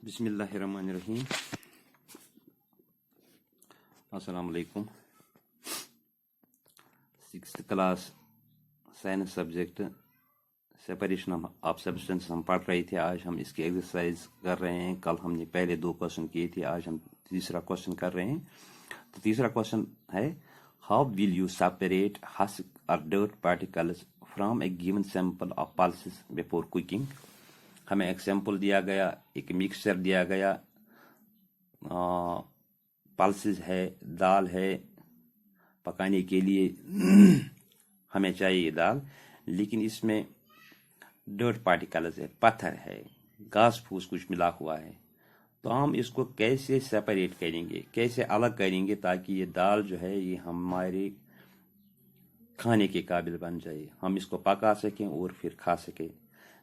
बिस्मिल्लाहिर्रहमानिर्रहीम। अस्सलाम वालेकुम। 6th class science subject separation of substance हम पढ़ रहे थे। आज हम इसकी एक्सरसाइज कर रहे हैं। कल हमने पहले 2 क्वेश्चन किए थे, आज हम तीसरा क्वेश्चन कर रहे हैं। तो तीसरा क्वेश्चन है, how will you separate husk और dirt particles from a given sample of pulses before cooking. हमें एग्जाम्पल दिया गया, एक मिक्सचर दिया गया, पल्सेस है, दाल है पकाने के लिए हमें चाहिए दाल, लेकिन इसमें डर्ट पार्टिकल्स है, पत्थर है, घास फूस कुछ मिला हुआ है। तो हम इसको कैसे सेपरेट करेंगे, कैसे अलग करेंगे ताकि ये दाल जो है ये हमारे खाने के काबिल बन जाए, हम इसको पका सकें और फिर खा सकें।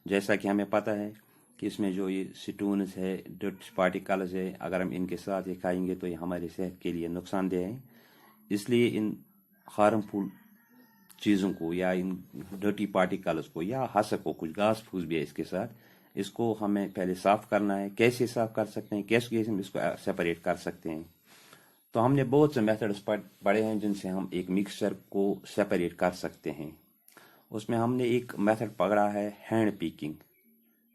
जैसा कि हमें पता है कि इसमें जो ये स्टोन्स है, डर्ट पार्टिकल्स है, अगर हम इनके साथ ये खाएंगे तो ये हमारे सेहत के लिए नुकसानदेह है। इसलिए इन हार्मफुल चीज़ों को या इन डर्टी पार्टिकल्स को या हसक को, कुछ घास फूस भी है इसके साथ, इसको हमें पहले साफ करना है। कैसे साफ कर सकते हैं, कैसे हम इसको सेपरेट कर सकते हैं। तो हमने बहुत से मेथड्स पढ़े हैं जिनसे हम एक मिक्सचर को सेपरेट कर सकते हैं। उसमें हमने एक मेथड पकड़ा है हैंड पिकिंग,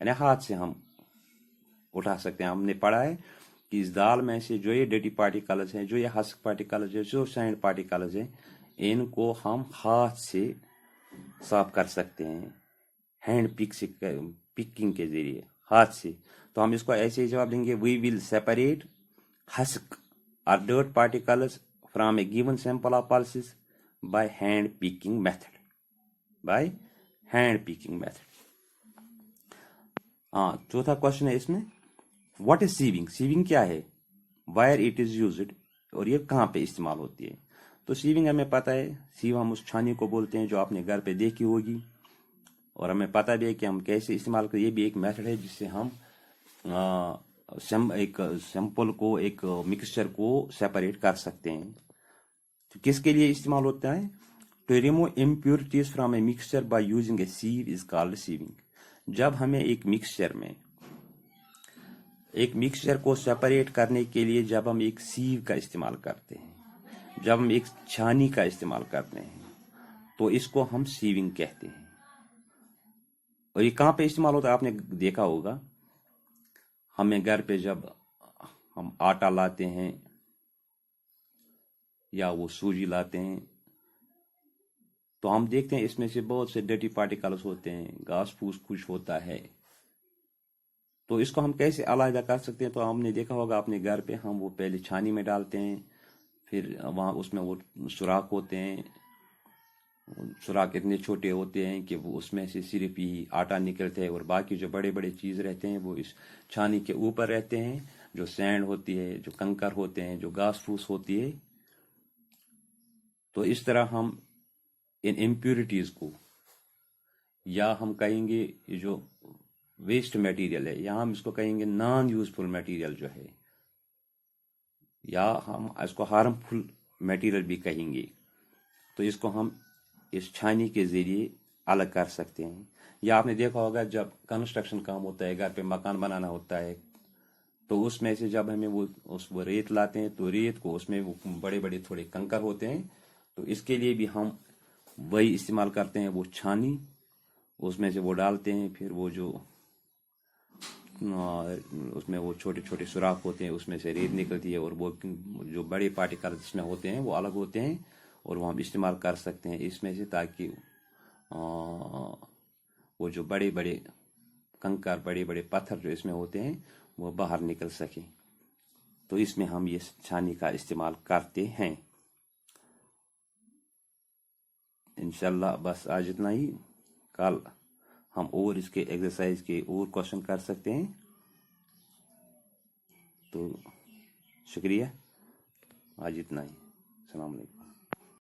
यानी हाथ से हम उठा सकते हैं। हमने पढ़ा है कि इस दाल में से जो ये डर्टी पार्टिकल्स हैं, जो ये हस्क पार्टिकल्स है, जो सैंड पार्टिकल्स हैं, इनको हम हाथ से साफ कर सकते हैं हैंड पिकिंग के जरिए, हाथ से। तो हम इसको ऐसे ही जवाब देंगे, वी विल सेपरेट हस्क और dirt particles from a given sample of pulses by hand picking method, by hand picking method. चौथा क्वेश्चन है इसमें, व्हाट इज सीविंग। सीविंग क्या है, वायर इट इज यूज्ड, और ये कहाँ पे इस्तेमाल होती है। तो सीविंग हमें पता है, सीव हम उस छानी को बोलते हैं जो आपने घर पे देखी होगी, और हमें पता भी है कि हम कैसे इस्तेमाल करें। ये भी एक मेथड है जिससे हम एक सैंपल को, एक मिक्सचर को सेपरेट कर सकते हैं। तो किसके लिए इस्तेमाल होता है, to remove impurities from a mixture by using a sieve is called sieving. जब हमें एक मिक्सचर को सेपरेट करने के लिए जब हम एक सीव का इस्तेमाल करते हैं, जब हम एक छानी का इस्तेमाल करते हैं, तो इसको हम सीविंग कहते हैं। और ये कहाँ पे इस्तेमाल होता है, आपने देखा होगा, हमें घर पे जब हम आटा लाते हैं या वो सूजी लाते हैं, तो हम देखते हैं इसमें से बहुत से डर्टी पार्टिकल्स होते हैं, घास फूस कुछ होता है। तो इसको हम कैसे अलग कर सकते हैं। तो हमने देखा होगा अपने घर पे, हम वो पहले छानी में डालते हैं, फिर वहाँ उसमें वो सुराख होते हैं, सुराख इतने छोटे होते हैं कि वो उसमें से सिर्फ ही आटा निकलते हैं, और बाकी जो बड़े बड़े चीज़ रहते हैं वो इस छानी के ऊपर रहते हैं, जो सैंड होती है, जो कंकर होते हैं, जो घास फूस होती है। तो इस तरह हम इन इम्प्योरिटीज़ को, या हम कहेंगे ये जो वेस्ट मटेरियल है, या हम इसको कहेंगे नॉन यूजफुल मटेरियल जो है, या हम इसको हार्मफुल मटेरियल भी कहेंगे, तो इसको हम इस छानी के जरिए अलग कर सकते हैं। या आपने देखा होगा जब कंस्ट्रक्शन काम होता है, घर पे मकान बनाना होता है, तो उसमें से जब हमें वो रेत लाते हैं, तो रेत को उसमें वो बड़े बड़े थोड़े कंकर होते हैं, तो इसके लिए भी हम वही इस्तेमाल करते हैं, वो छानी, उसमें से वो डालते हैं, फिर वो जो उसमें वो छोटे छोटे सुराख होते हैं, उसमें से रेत निकलती है, और वो जो बड़े पार्टिकल इसमें होते हैं वो अलग होते हैं, और वो हम इस्तेमाल कर सकते हैं इसमें से, ताकि वो जो बड़े बड़े कंकर, बड़े बड़े पत्थर जो इसमें होते हैं वो बाहर निकल सके। तो इसमें हम ये छानी का इस्तेमाल करते हैं। इंशाल्लाह बस आज इतना ही। कल हम और इसके एक्सरसाइज के और क्वेश्चन कर सकते हैं। तो शुक्रिया, आज इतना ही। अस्सलाम वालेकुम।